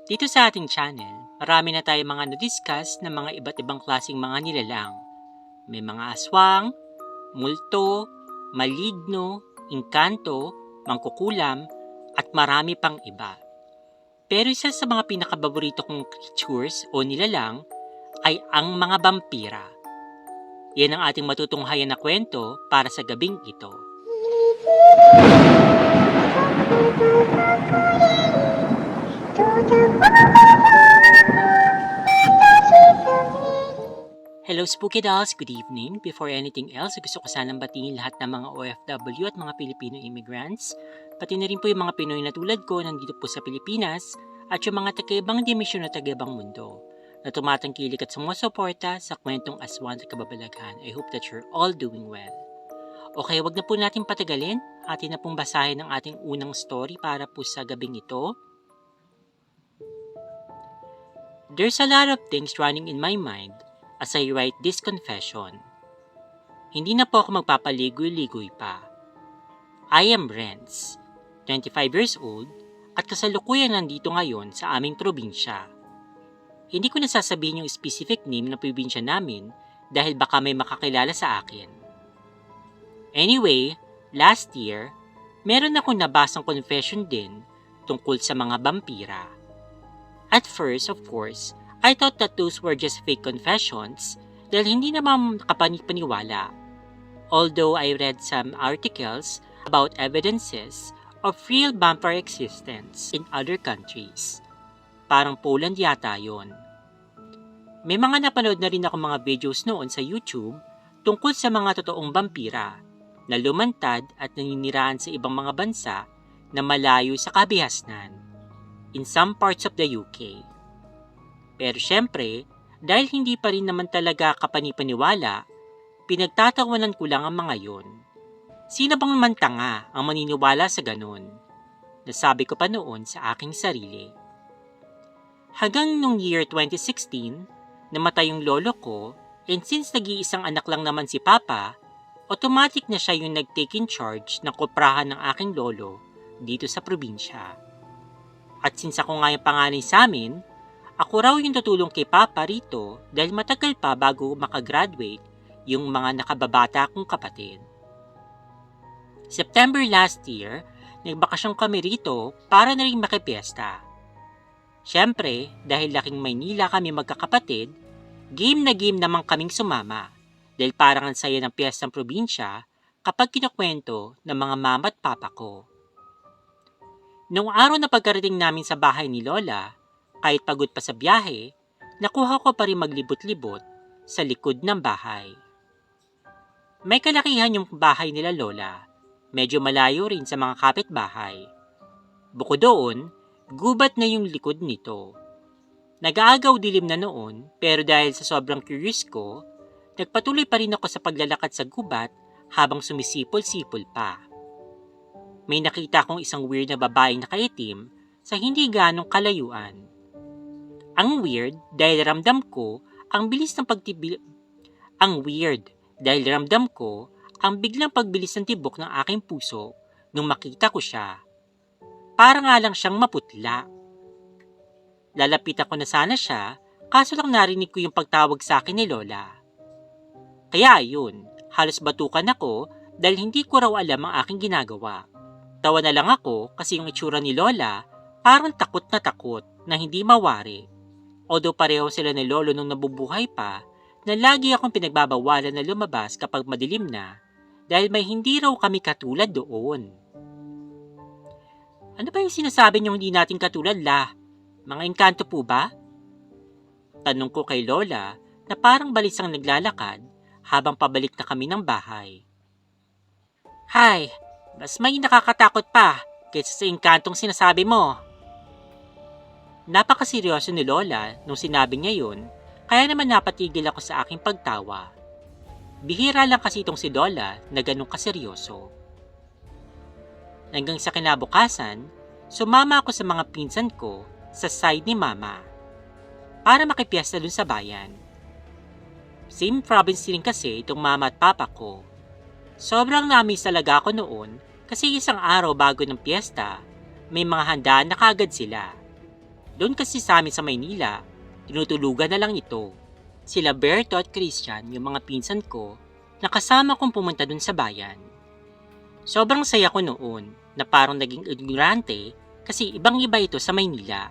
Dito sa ating channel, marami na tayo mga na-discuss ng mga iba't ibang klaseng mga nilalang. May mga aswang, multo, maligno, engkanto, mangkukulam, at marami pang iba. Pero isa sa mga pinakababorito kong creatures o nilalang ay ang mga vampira. Yan ang ating matutunghayan na kwento para sa gabing ito. Hello Spooky Dolls! Good evening! Before anything else, gusto ko sanang batiin lahat ng mga OFW at mga Filipino immigrants, pati na rin po yung mga Pinoy na tulad ko nandito po sa Pilipinas at yung mga taga-ibang dimisyon na taga-ibang mundo na tumatangkilik at sumusuporta sa kwentong aswang at kababalaghan. I hope that you're all doing well. Okay, wag na po natin patagalin. Atin na pong basahin ang ating unang story para po sa gabing ito. There's a lot of things running in my mind as I write this confession. Hindi na po ako magpapaligoy-ligoy pa. I am Renz, 25 years old, at kasalukuyan nandito ngayon sa aming probinsya. Hindi ko nasasabihin yung specific name ng probinsya namin dahil baka may makakilala sa akin. Anyway, last year, meron akong nabasang confession din tungkol sa mga vampira. At first, of course, I thought that those were just fake confessions dahil hindi naman nakapaniwala. Although I read some articles about evidences of real vampire existence in other countries. Parang Poland yata yon. May mga napanood na rin ako mga videos noon sa YouTube tungkol sa mga totoong vampira na lumantad at naniniraan sa ibang mga bansa na malayo sa kabihasnan in some parts of the UK. Pero syempre, dahil hindi pa rin naman talaga kapanipaniwala, pinagtatawanan ko lang ang mga yon. Sino bang naman tanga ang maniniwala sa ganun? Nasabi ko pa noon sa aking sarili. Hanggang nung year 2016, namatay yung lolo ko, and since nag-iisang anak lang naman si Papa, automatic na siya yung nag-take in charge ng koprahan ng aking lolo dito sa probinsya. At since ako nga yung panganay sa amin, ako raw yung tutulong kay Papa rito dahil matagal pa bago makagraduate yung mga nakababata kong kapatid. September last year, nagbakasyon kami rito para na rin makipiesta. Siyempre, dahil laking Maynila kami magkakapatid, game na game naman kaming sumama dahil parang ang saya ng piyestang probinsya kapag kinukwento ng mga mama at papa ko. Noong araw na pagkarating namin sa bahay ni Lola, kahit pagod pa sa biyahe, nakuha ko pa rin maglibot-libot sa likod ng bahay. May kalakihan yung bahay nila Lola, medyo malayo rin sa mga kapitbahay. Bukod doon, gubat na yung likod nito. Nag-aagaw dilim na noon, pero dahil sa sobrang curious ko, nagpatuloy pa rin ako sa paglalakad sa gubat habang sumisipol-sipol pa. May nakita akong isang weird na babaeng nakaitim sa hindi ganong kalayuan. Ang weird dahil ramdam ko ang biglang pagbilis ng tibok ng aking puso nung makita ko siya. Para nga lang siyang maputla. Lalapitan ko na sana siya, kaso lang narinig ko yung pagtawag sa akin ni Lola. Kaya ayun, halos batukan ako dahil hindi ko raw alam ang aking ginagawa. Tawa na lang ako kasi yung itsura ni Lola parang takot na hindi mawari. Although pareho sila ni Lolo nung nabubuhay pa, na lagi akong pinagbabawalan na lumabas kapag madilim na dahil may hindi raw kami katulad doon. Ano ba yung sinasabi niyong hindi natin katulad la? Mga engkanto po ba? Tanong ko kay Lola na parang balisang naglalakad habang pabalik na kami ng bahay. Hay, mas may nakakatakot pa kaysa sa engkantong sinasabi mo. Napakaseryoso ni Lola nung sinabi niya yun, kaya naman napatigil ako sa aking pagtawa. Bihira lang kasi itong si Lola na ganun kaseryoso. Hanggang sa kinabukasan, sumama ako sa mga pinsan ko sa side ni Mama para makipiesta dun sa bayan. Same province din kasi itong Mama at Papa ko. Sobrang na-miss talaga ako noon kasi isang araw bago ng piyesta, may mga handaan na kaagad sila. Doon kasi sa amin sa Maynila, tinutulugan na lang ito. Sila Berto at Christian, yung mga pinsan ko, na kasama kong pumunta dun sa bayan. Sobrang saya ko noon na parang naging ignorante kasi ibang-iba ito sa Maynila.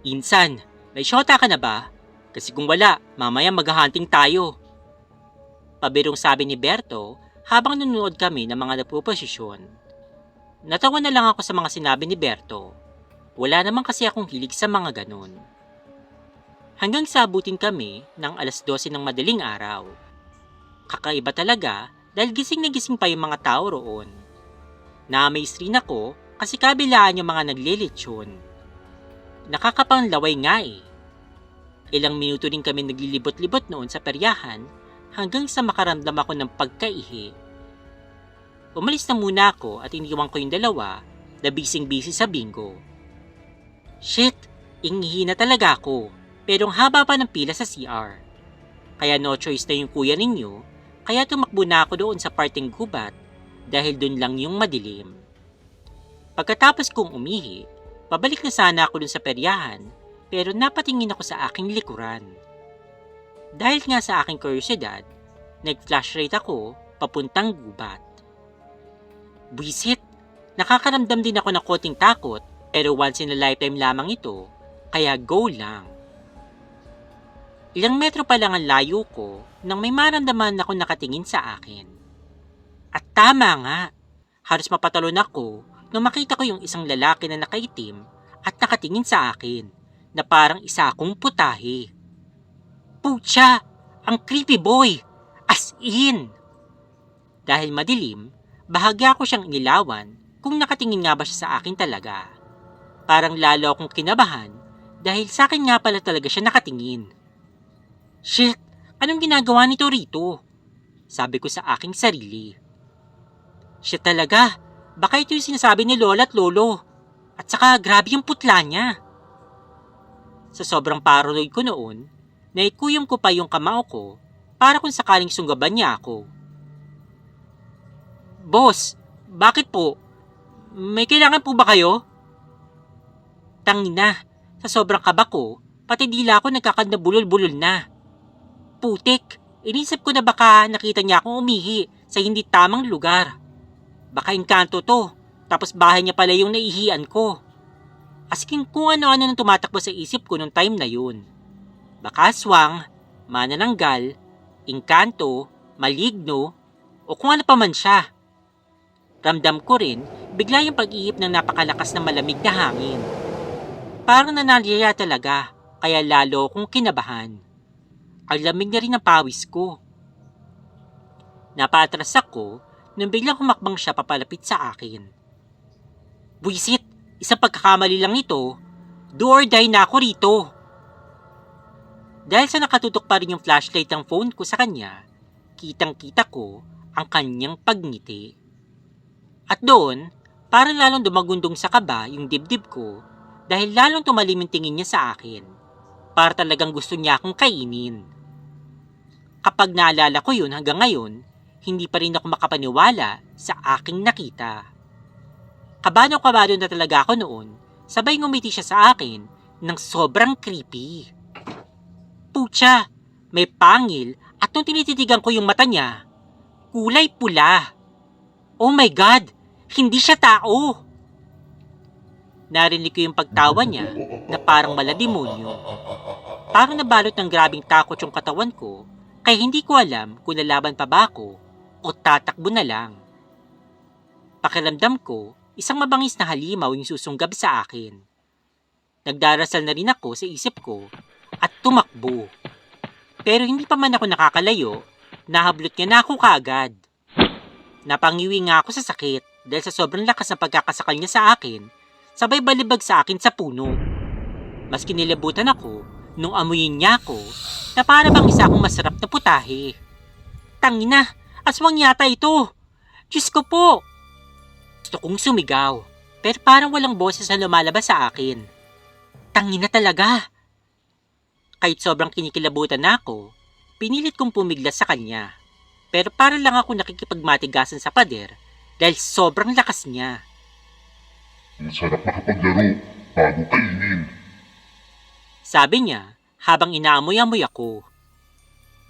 Insan, may syota ka na ba? Kasi kung wala, mamaya maghahunting tayo. Pabirong sabi ni Berto habang nanonood kami ng mga nagpuposisyon. Natawa na lang ako sa mga sinabi ni Berto. Wala naman kasi akong hilig sa mga ganun. Hanggang sa abutin kami ng 12:00 ng madaling araw. Kakaiba talaga dahil gising na gising pa yung mga tao roon. Na-amaze rin ako kasi kabilaan yung mga naglilitsyon. Nakakapanglaway nga eh. Ilang minuto rin kami naglilibot-libot noon sa peryahan hanggang sa makaramdam ako ng pagkaihi. Umalis na muna ako at iniwan ko yung dalawa na busy sa bingo. Shit, ingihi na talaga ako pero ang haba pa ng pila sa CR. Kaya no choice na yung kuya ninyo kaya tumakbo na ako doon sa parting gubat dahil doon lang yung madilim. Pagkatapos kong umihi, pabalik na sana ako dun sa peryahan pero napatingin ako sa aking likuran. Dahil nga sa aking kuryosidad, nag-flashlight ako papuntang gubat. Buisit, nakakaramdam din ako ng konting takot pero once in a lifetime lamang ito, kaya go lang. Ilang metro pa lang ang layo ko nang may maramdaman ako nakatingin sa akin. At tama nga, halos mapatalon ako nung makita ko yung isang lalaki na nakaitim at nakatingin sa akin na parang isa akong putahe. Pucha, ang creepy boy, as in! Dahil madilim, bahagya ko siyang inilawan kung nakatingin nga ba siya sa akin talaga. Parang lalo akong kinabahan dahil sa akin nga pala talaga siya nakatingin. Shit, anong ginagawa nito rito? Sabi ko sa aking sarili. Shit talaga, baka ito yung sinasabi ni Lola at Lolo. At saka grabe yung putla niya. Sa sobrang paranoid ko noon, naikuyom ko pa yung kamao ko para kung sakaling sunggaban niya ako. Boss, bakit po? May kailangan po ba kayo? Tangina, sa sobrang kaba ko, pati dila ko nagkakandabulol-bulol na. Putik, inisip ko na baka nakita niya akong umihi sa hindi tamang lugar. Baka engkanto to, tapos bahay niya pala yung naihian ko. Asking kung ano-ano nang tumatakbo sa isip ko nung time na yun. Baka aswang, manananggal, engkanto, maligno, o kung ano pa man siya. Ramdam ko rin bigla yung pag-ihip ng napakalakas na malamig na hangin. Parang nanaliyaya talaga, kaya lalo akong kinabahan. Ang lamig na rin ang pawis ko. Napaatras ako nang biglang humakbang siya papalapit sa akin. Buisit, isang pagkakamali lang ito, do or die na ako rito. Dahil sa nakatutok pa rin yung flashlight ng phone ko sa kanya, kitang-kita ko ang kanyang pagngiti. At doon, parang lalong dumagundong sa kaba yung dibdib ko dahil lalong tumalim yung tingin niya sa akin. Para talagang gusto niya akong kainin. Kapag naalala ko yun hanggang ngayon, hindi pa rin ako makapaniwala sa aking nakita. Kabado na talaga ako noon, sabay ngumiti siya sa akin ng sobrang creepy. Pucha, may pangil at nung tinititigan ko yung mata niya, kulay pula. Oh my God, hindi siya tao. Narinig ko yung pagtawa niya na parang malademonyo. Parang nabalot ng grabing takot yung katawan ko, kaya hindi ko alam kung lalaban pa ba ako o tatakbo na lang. Pakiramdam ko, isang mabangis na halimaw yung susunggab sa akin. Nagdarasal na rin ako sa isip ko at tumakbo. Pero hindi pa man ako nakakalayo, nahablot niya na ako kaagad. Napangiwi nga ako sa sakit dahil sa sobrang lakas ng pagkakasakal niya sa akin, sabay balibag sa akin sa puno. Mas kinilabutan ako nung amuyin niya ako na para bang isa akong masarap na putahe. Tangina, aswang yata ito. Diyos ko po. Gusto kong sumigaw, pero parang walang boses na lumalabas sa akin. Tangina talaga. Kahit sobrang kinikilabutan na ako, pinilit kong pumiglas sa kanya. Pero parang lang ako nakikipagmatigasan sa pader dahil sobrang lakas niya. Ang sarap makapaglaro bago kainin. Sabi niya habang inaamoy-amoy ako.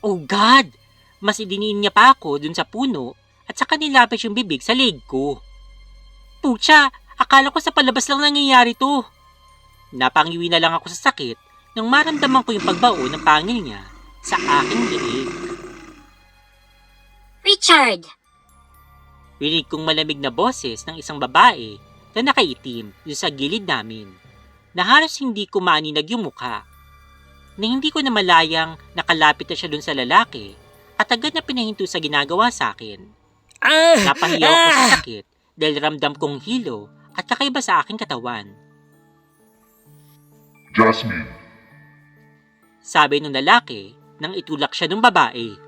Oh God! Mas idiniin niya pa ako dun sa puno at saka nilapit yung bibig sa leg ko. Pucha! Akala ko sa palabas lang nangyayari to. Napangiwi na lang ako sa sakit nang maramdaman ko yung pagbao ng pangil niya sa aking leeg. Richard! Rinig kong malamig na boses ng isang babae na nakaitim dun sa gilid namin, na halos hindi ko maaninag yung mukha. Na hindi ko na malayang nakalapit na siya dun sa lalaki at agad na pinahinto sa ginagawa sa akin. Napahiyaw ako sa sakit dahil ramdam kong hilo at kakaiba sa aking katawan. Jasmine, Sabi ng lalaki nang itulak siya ng babae.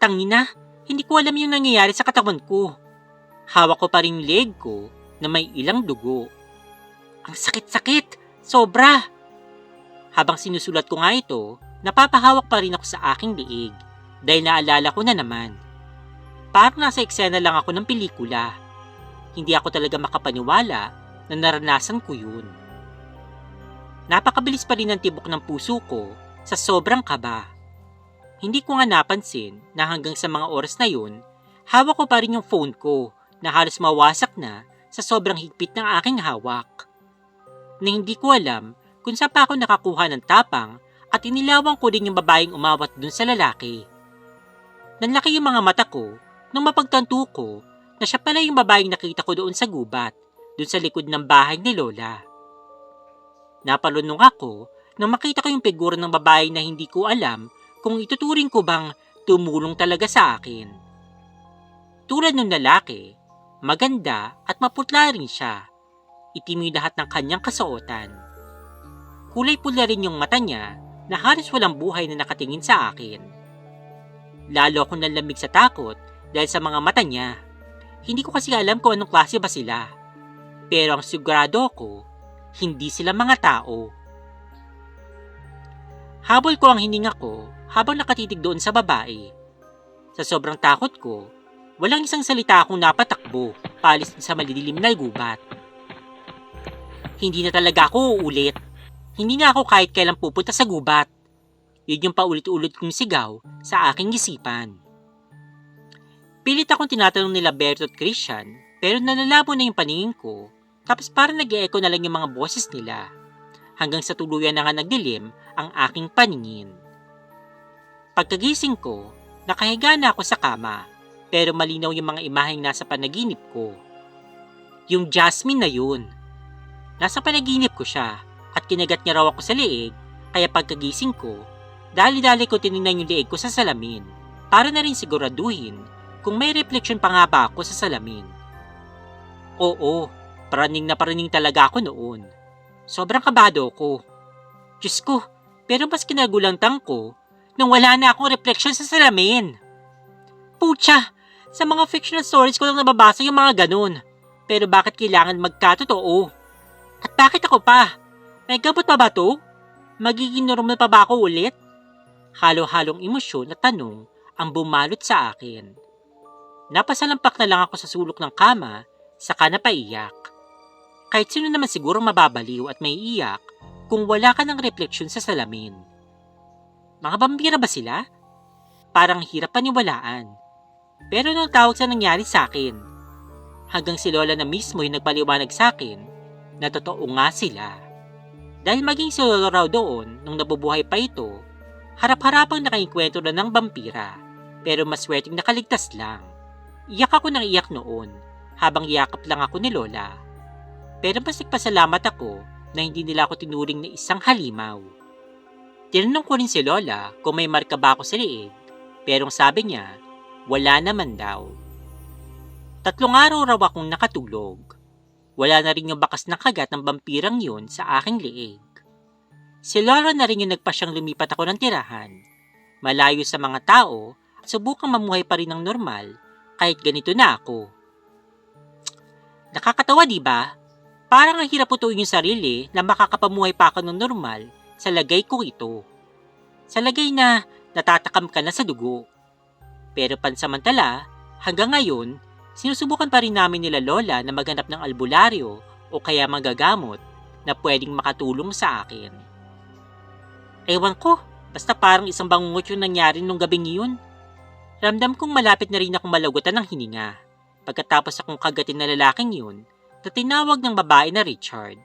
Tangina, hindi ko alam yung nangyayari sa katawan ko. Hawak ko pa rin leg ko na may ilang dugo. Ang sakit-sakit! Sobra! Habang sinusulat ko nga ito, napapahawak pa rin ako sa aking liig dahil naalala ko na naman. Parang nasa eksena lang ako ng pelikula. Hindi ako talaga makapaniwala na naranasan ko yun. Napakabilis pa rin ang tibok ng puso ko sa sobrang kaba. Hindi ko nga napansin na hanggang sa mga oras na yun, hawak ko pa rin yung phone ko na halos mawasak na sa sobrang higpit ng aking hawak. Na hindi ko alam kung saan pa ako nakakuha ng tapang at inilawang ko din yung babaeng umawat dun sa lalaki. Nanlaki yung mga mata ko nang mapagtanto ko na siya pala yung babaeng nakita ko doon sa gubat, doon sa likod ng bahay ni Lola. Napalunong ako nang makita ko yung figura ng babae na hindi ko alam kung ituturing ko bang tumulong talaga sa akin. Tulad ng lalaki, maganda at maputla rin siya. Itim yung lahat ng kanyang kasuotan. Kulay pula rin yung mata niya na halos walang buhay na nakatingin sa akin. Lalo akong nalamig sa takot dahil sa mga mata niya. Hindi ko kasi alam kung anong klase ba sila. Pero ang sigurado ko, hindi sila mga tao. Habol ko ang hininga ko habang nakatitig doon sa babae. Sa sobrang takot ko, walang isang salita akong napatakbo palis sa malidilim na gubat. Hindi na talaga ako uulit. Hindi na ako kahit kailan pupunta sa gubat. Yun yung paulit-ulit kong sigaw sa aking isipan. Pilit akong tinatanong nila Berto at Christian, pero nalalabo na yung paningin ko, tapos parang nag-e-echo na lang yung mga boses nila, hanggang sa tuluyan na nga nagdilim ang aking paningin. Pagkagising ko, nakahiga na ako sa kama, pero malinaw yung mga imaheng nasa panaginip ko. Yung Jasmine na yun. Nasa panaginip ko siya, at kinagat niya raw ako sa leeg, kaya pagkagising ko, dali-dali ko tinignan yung leeg ko sa salamin, para na rin siguraduhin kung may reflection pa nga ba ako sa salamin. Oo, paraning na paraning talaga ako noon. Sobrang kabado ko. Diyos ko, pero mas kinagulantang ko nung wala na akong reflection sa salamin. Pucha, sa mga fictional stories ko lang nababasa yung mga ganun. Pero bakit kailangan magkatotoo? At bakit ako pa? May gamot pa ba to? Magiging normal pa ba ako ulit? Halo-halong emosyon at tanong ang bumalot sa akin. Napasalampak na lang ako sa sulok ng kama, saka napaiyak. Kahit sino naman siguro mababaliw at may iyak kung wala ka ng refleksyon sa salamin. Mga vampira ba sila? Parang hirap paniwalaan. Pero nang tawag sa nangyari sa akin, hanggang si Lola na mismo yung nagpaliwanag sa akin na totoo nga sila. Dahil maging si Lola raw doon nung nabubuhay pa ito, harap-harapang nakainkwento na ng vampira, pero maswerteng nakaligtas lang. Iyak ako ng iyak noon, habang yakap lang ako ni Lola. Pero mas nagpasalamat ako na hindi nila ako tinuring na isang halimaw. Tinanong ko rin si Lola kung may marka ba ako sa liig, pero sabi niya, wala naman daw. 3 araw raw akong nakatulog. Wala na rin yung bakas na kagat ng vampirang yun sa aking liig. Si Lola na rin yung nagpasyang lumipat ako ng tirahan. Malayo sa mga tao at subukang mamuhay pa rin ng normal kahit ganito na ako. Nakakatawa diba? Parang ang hirap putuin yung sarili na makakapamuhay pa ako ng normal sa lagay ko ito. Sa lagay na natatakam ka na sa dugo. Pero pansamantala, hanggang ngayon, sinusubukan pa rin namin nila Lola na maghanap ng albularyo o kaya magagamot na pwedeng makatulong sa akin. Ewan ko, basta parang isang bangungot yung nangyari nung gabing iyon. Ramdam kong malapit na rin akong malagutan ng hininga. Pagkatapos akong kagatin na lalaking yun, na tinawag ng babae na Richard.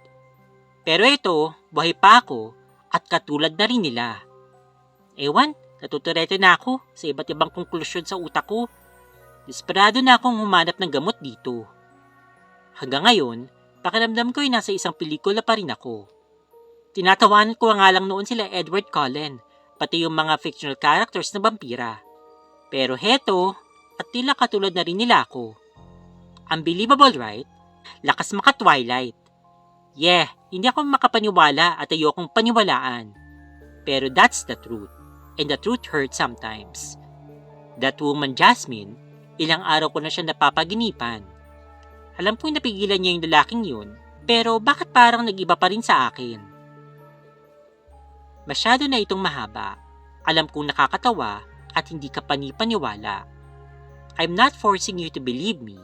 Pero ito, buhay pa ako at katulad na rin nila. Ewan, natuturete na ako sa iba't ibang konklusyon sa utak ko. Desperado na akong humanap ng gamot dito. Hanggang ngayon, pakiramdam ko ay nasa isang pelikula pa rin ako. Tinatawanan ko nga lang noon sila Edward Cullen, pati yung mga fictional characters na vampira. Pero heto, at tila katulad na rin nila ako. Unbelievable, right? Lakas maka-Twilight. Yeah, hindi ako makapaniwala at ayokong paniwalaan. Pero that's the truth. And the truth hurts sometimes. That woman Jasmine, ilang araw ko na siya napapaginipan. Alam kong napigilan niya yung lalaking yun, pero bakit parang nag-iba pa rin sa akin? Masyado na itong mahaba. Alam kong nakakatawa at hindi ka panipaniwala. I'm not forcing you to believe me,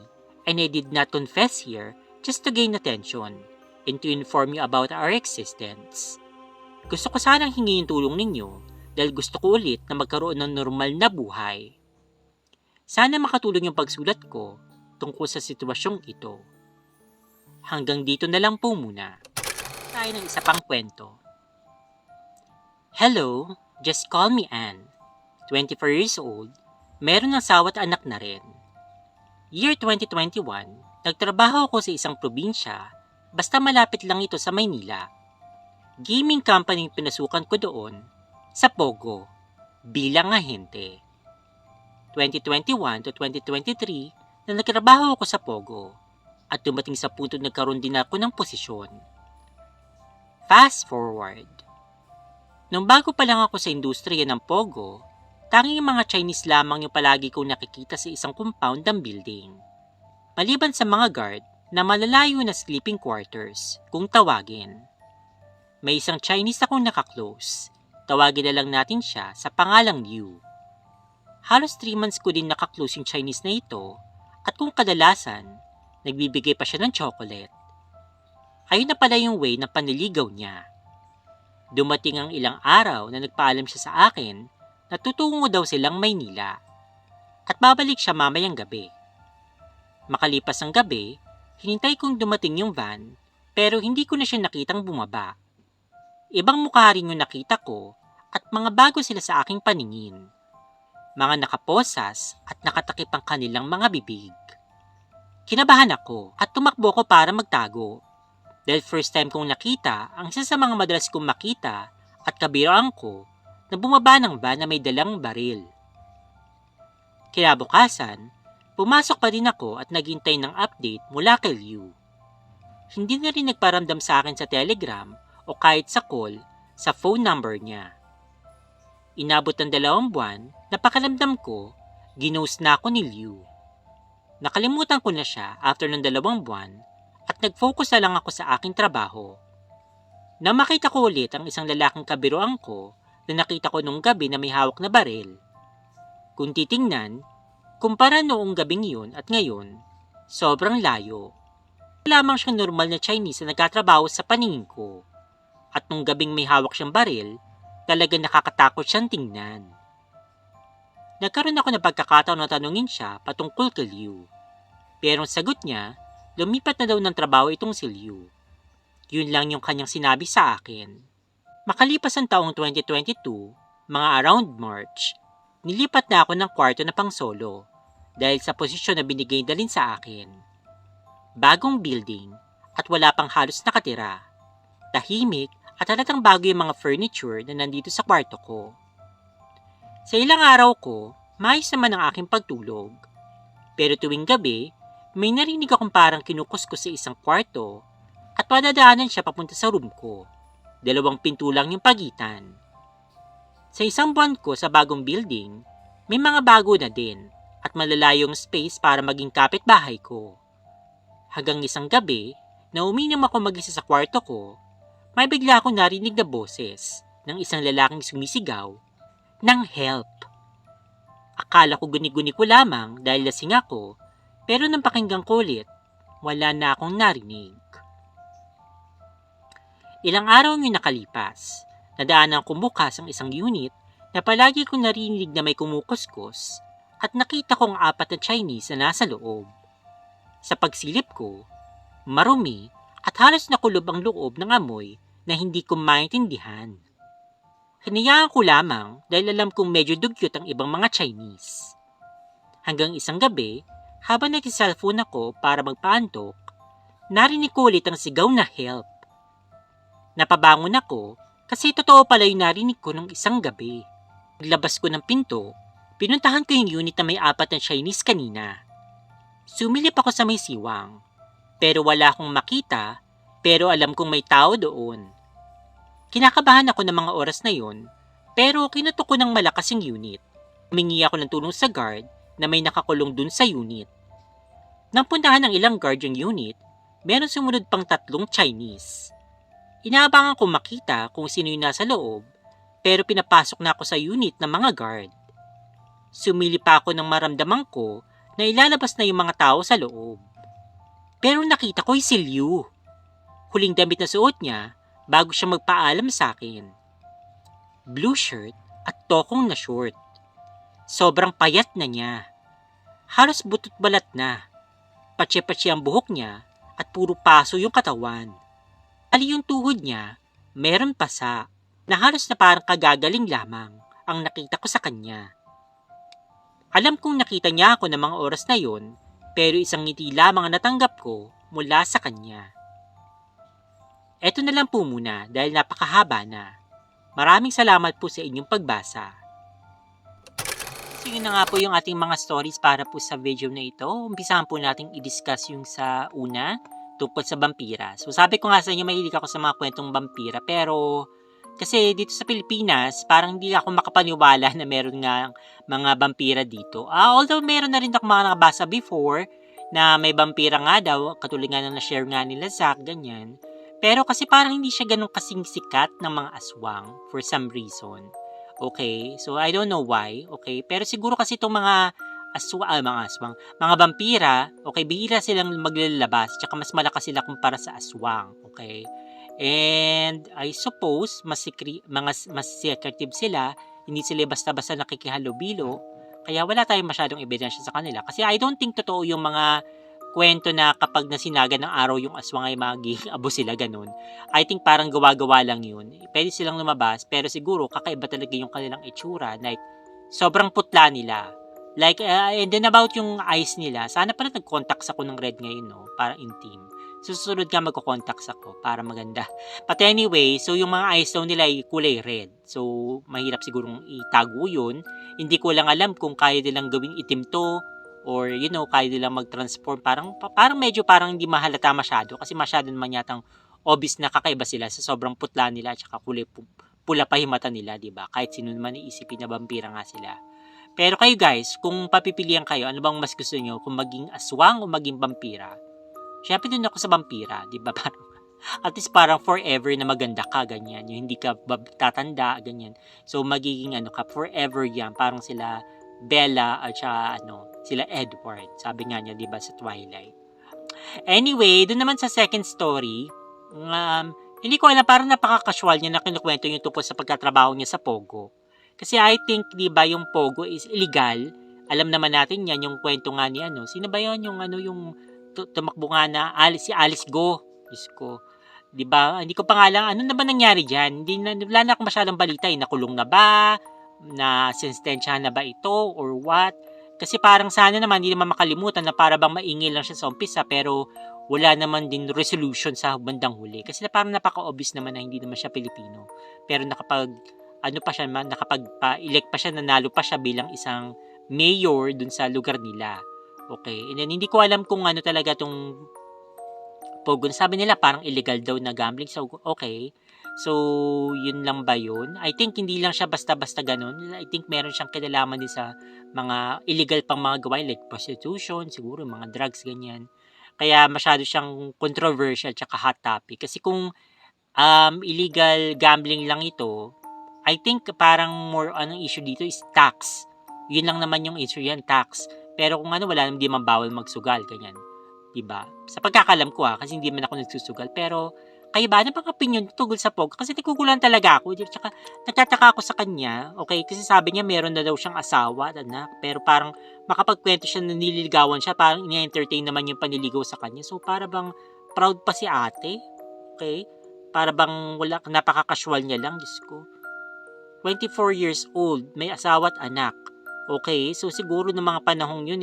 and I did not confess here just to gain attention and to inform you about our existence. Gusto ko sanang hingi yung tulong ninyo dahil gusto ko ulit na magkaroon ng normal na buhay. Sana makatulong yung pagsulat ko tungkol sa sitwasyong ito. Hanggang dito na lang po muna. Tayo ng isa pang kwento. Hello, just call me Anne. 24 years old, meron ng asawa at anak na rin. Year 2021, nagtrabaho ako sa isang probinsya, basta malapit lang ito sa Maynila. Gaming company yung pinasukan ko doon, sa Pogo, bilang ahente. 2021 to 2023 na nagtrabaho ako sa Pogo, at dumating sa punto nagkaroon din ako ng posisyon. Fast forward. Nung bago pa lang ako sa industriya ng Pogo, tanging mga Chinese lamang yung palagi kong nakikita sa isang compound ng building. Maliban sa mga guard na malalayo na sleeping quarters, kung tawagin. May isang Chinese akong nakaklose. Tawagin na lang natin siya sa pangalang Liu. Halos 3 months ko din nakaklose yung Chinese na ito at kung kadalasan, nagbibigay pa siya ng chocolate. Ayun na pala yung way ng panliligaw niya. Dumating ang ilang araw na nagpaalam siya sa akin na tutungo daw silang Maynila at babalik siya mamayang gabi. Makalipas ang gabi, hinintay kong dumating yung van pero hindi ko na siya nakitang bumaba. Ibang mukha rin yung nakita ko at mga bago sila sa aking paningin. Mga nakaposas at nakatakip ang kanilang mga bibig. Kinabahan ako at tumakbo ko para magtago. Dahil first time kong nakita ang isa sa mga madalas kong makita at kabiroan ko na bumaba ng van na may dalang baril. Kinabukasan, pumasok pa rin ako at naghintay ng update mula kay Liu. Hindi na rin nagparamdam sa akin sa Telegram o kahit sa call sa phone number niya. Inabot ng 2 buwan na pakiramdam ko, ginost na ako ni Liu. Nakalimutan ko na siya after ng 2 buwan at nag-focus na lang ako sa aking trabaho. Nang makita ko ulit ang isang lalaking kabiroan ko na nakita ko nung gabi na may hawak na baril. Kung titingnan, kumpara noong gabing yun at ngayon, sobrang layo. Lamang siyang normal na Chinese na nagtatrabaho sa paningin ko. At nung gabing may hawak siyang baril, talagang nakakatakot siyang tingnan. Nagkaroon ako ng pagkakataon na tanungin siya patungkol kay Liu. Pero ang sagot niya, lumipat na daw ng trabaho itong si Liu. Yun lang yung kanyang sinabi sa akin. Makalipas ang taong 2022, mga around March, nilipat na ako ng kwarto na pang solo dahil sa posisyon na binigay na rin sa akin. Bagong building at wala pang halos nakatira. Tahimik at halatang bago yung mga furniture na nandito sa kwarto ko. Sa ilang araw ko, maayos naman ang aking pagtulog. Pero tuwing gabi, may narinig akong parang kinukuskus sa isang kwarto at padadaanan siya papunta sa room ko. 2 pinto lang yung pagitan. Sa isang buwan ko sa bagong building, may mga bago na din at malalayong space para maging kapitbahay ko. Hanggang isang gabi, na uminom ako mag-isa sa kwarto ko, may bigla akong narinig na boses ng isang lalaking sumisigaw ng help. Akala ko guni-guni ko lamang dahil lasing ako, pero nang pakinggan ko ulit, wala na akong narinig. Ilang araw yung nakalipas, Nadaanan ko bukas ang isang unit na palagi kong narinig na may kumukuskus at nakita kong 4 na Chinese na nasa loob. Sa pagsilip ko, marumi at halos nakulob ang loob ng amoy na hindi ko maintindihan. Hinayaan ko lamang dahil alam kong medyo dugyot ang ibang mga Chinese. Hanggang isang gabi, habang nag-cellphone ako para magpaantok, narinig ko ulit ang sigaw na help. Napabangon ako kasi totoo pala yung narinig ko nung isang gabi. Paglabas ko ng pinto, pinuntahan ko yung unit na may 4 na Chinese kanina. Sumilip ako sa may siwang, pero wala akong makita, pero alam kong may tao doon. Kinakabahan ako ng mga oras na yon, pero kinutok ko ng malakas yung unit. Humingi ako ng tulong sa guard na may nakakulong dun sa unit. Nang puntahan ng ilang guard yung unit, meron sumunod pang 3 Chinese. Inaabangan ko makita kung sino yung nasa loob, pero pinapasok na ako sa unit ng mga guard. Sumili pa ako nang maramdaman ko na ilalabas na yung mga tao sa loob. Pero nakita ko si Liu. Huling damit na suot niya bago siya magpaalam sa akin. Blue shirt at tokong na short. Sobrang payat na niya. Halos butot balat na. Patsi-patsi ang buhok niya at puro paso yung katawan. Ali yung tuhod niya, meron pasa na halos na parang kagagaling lamang ang nakita ko sa kanya. Alam kong nakita niya ako ng mga oras na yon, pero isang ngiti lamang ang natanggap ko mula sa kanya. Eto na lang po muna dahil napakahaba na. Maraming salamat po sa inyong pagbasa. So yun na nga po yung ating mga stories para po sa video na ito. Umpisahan po natin i-discuss yung sa una tungkol sa vampira. So sabi ko nga sa inyo, mahilig ako sa mga kwentong vampira, pero kasi dito sa Pilipinas, parang hindi ako makapaniwala na meron nga mga vampira dito. Although meron na rin ako mga nakabasa before na may vampira nga daw, katulad nga na na-share nga nila Zach, ganyan. Pero kasi parang hindi siya ganun kasing sikat ng mga aswang for some reason. Okay, so I don't know why, okay? Pero siguro kasi itong mga mga vampira, okay, bihira silang maglalabas, tsaka mas malakas sila kumpara sa aswang, okay? And I suppose mas secretive sila, hindi sila basta-basta nakikihalubilo, kaya wala tayong masyadong ebidensya sa kanila. Kasi I don't think totoo yung mga kwento na kapag nasinaga ng araw yung aswang ay magiging abo sila, ganun. I think parang gawa-gawa lang yun. Pwede silang lumabas, pero siguro kakaiba talaga yung kanilang itsura. Like, sobrang putla nila. Like, and then about yung eyes nila, sana pala nag-contacts ako ng red ngayon, no? Para intim. Susunod ka magko-contacts ako para maganda. But anyway, so yung mga eyes daw nila ay kulay red. So, mahirap sigurong itago yun. Hindi ko lang alam kung kaya nilang gawing itim to, or kaya nilang mag-transform. Parang medyo parang hindi mahalata masyado kasi masyado naman yatang obvious na kakaiba sila sa sobrang putla nila at saka kulay pula pa yung mata nila, di ba? Kahit sino naman iisipin na vampira nga sila. Pero kayo guys, kung papipilian kayo, ano bang mas gusto nyo? Kung maging aswang o maging vampira? Siyempre dun ako sa vampira, di ba? Parang, at least parang forever na maganda ka, ganyan. Yung hindi ka tatanda, ganyan. So magiging ka, forever yan. Parang sila Bella at saka sila Edward. Sabi nga niya, di ba, sa Twilight. Anyway, doon naman sa second story, hindi ko alam, parang napaka-casual niya na kinukwento yung tungkol sa pagkatrabaho niya sa Pogo. Kasi I think, di ba, yung Pogo is illegal. Alam naman natin yan, yung kwento nga ni sino ba yun? Yung tumakbo nga na, si Alice Go. Diyos ko. Di ba? Hindi ko pa nga lang, ano na ba nangyari dyan? Wala na akong masyadong balita. Nakulong na ba? Na sentensyahan na ba ito? Or what? Kasi parang sana naman, hindi naman makalimutan na para bang maingay lang siya sa umpisa, pero wala naman din resolution sa bandang huli. Kasi parang napaka-obvious naman na hindi naman siya Pilipino. Pero nakapag-elect pa siya, nanalo pa siya bilang isang mayor dun sa lugar nila. Okay, and then hindi ko alam kung ano talaga tong Pogo. Sabi nila parang illegal daw na gambling. So, okay. So, yun lang ba yun? I think hindi lang siya basta-basta ganun. I think meron siyang kinalaman din sa mga illegal pang mga gawain like prostitution, siguro mga drugs, ganyan. Kaya masyado siyang controversial tsaka hot topic. Kasi kung illegal gambling lang ito, I think parang more anong issue dito is tax. Yun lang naman yung issue yan, tax. Pero kung wala naman, di man bawal magsugal, ganyan. Diba? Sa pagkakalam ko kasi hindi man ako nagsusugal. Pero Kayo ba, ano bang opinion tungkol sa Pogo? Kasi naguguluhan talaga ako. Tsaka nagtataka ako sa kanya. Okay, kasi sabi niya meron na daw siyang asawa at anak. Pero parang makapagkwento siya na nililigawan siya, parang ina-entertain naman yung panliligaw sa kanya. So para bang proud pa si ate. Okay? Para bang wala, napaka-casual niya lang, Diyos ko. 24 years old, may asawa at anak. Okay, so siguro ng mga panahong yun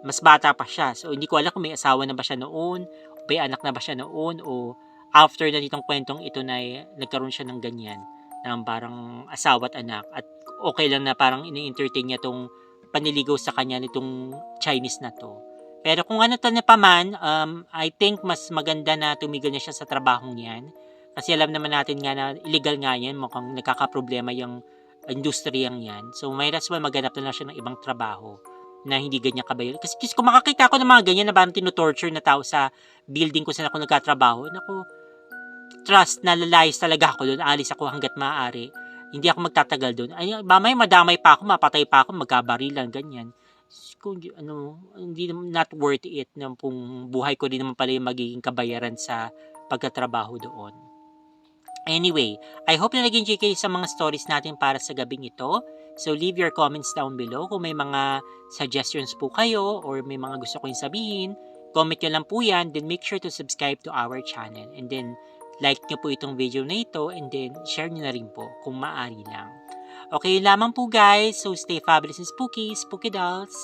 mas bata pa siya. So hindi ko alam kung may asawa na ba siya noon, may anak na ba siya noon, o after na nitong kwentong ito na nagkaroon siya ng ganyan, ng parang asawa at anak, at okay lang na parang ini-entertain niya tong paniligaw sa kanya nitong Chinese na to. Pero kung ano to na paman, I think mas maganda na tumigil niya siya sa trabahong yan. Kasi alam naman natin nga na illegal nga yan, mukhang nagkakaproblema yung industriyang yan. So, may as well maghanap na lang siya ng ibang trabaho na hindi ganyan kabayal. Kasi kung makakita ko ng mga ganyan na parang tinutorture na tao sa building ko saan ako nagkatrabaho, naku, trust, nalalayas talaga ako doon. Alis ako hanggat maaari. Hindi ako magtatagal doon. Ay, mamay madamay pa ako, mapatay pa ako, magkabarilan, ganyan. Kung hindi not worth it na kung buhay ko din naman pala yung magiging kabayaran sa pagkatrabaho doon. Anyway, I hope na nag-enjoy kayo sa mga stories natin para sa gabing ito. So, leave your comments down below. Kung may mga suggestions po kayo or may mga gusto ko yung sabihin, comment nyo lang po yan. Then, make sure to subscribe to our channel. And then, like nyo po itong video na ito. And then, share nyo na rin po kung maaari lang. Okay, lamang po guys. So, stay fabulous and spooky. Spooky dolls.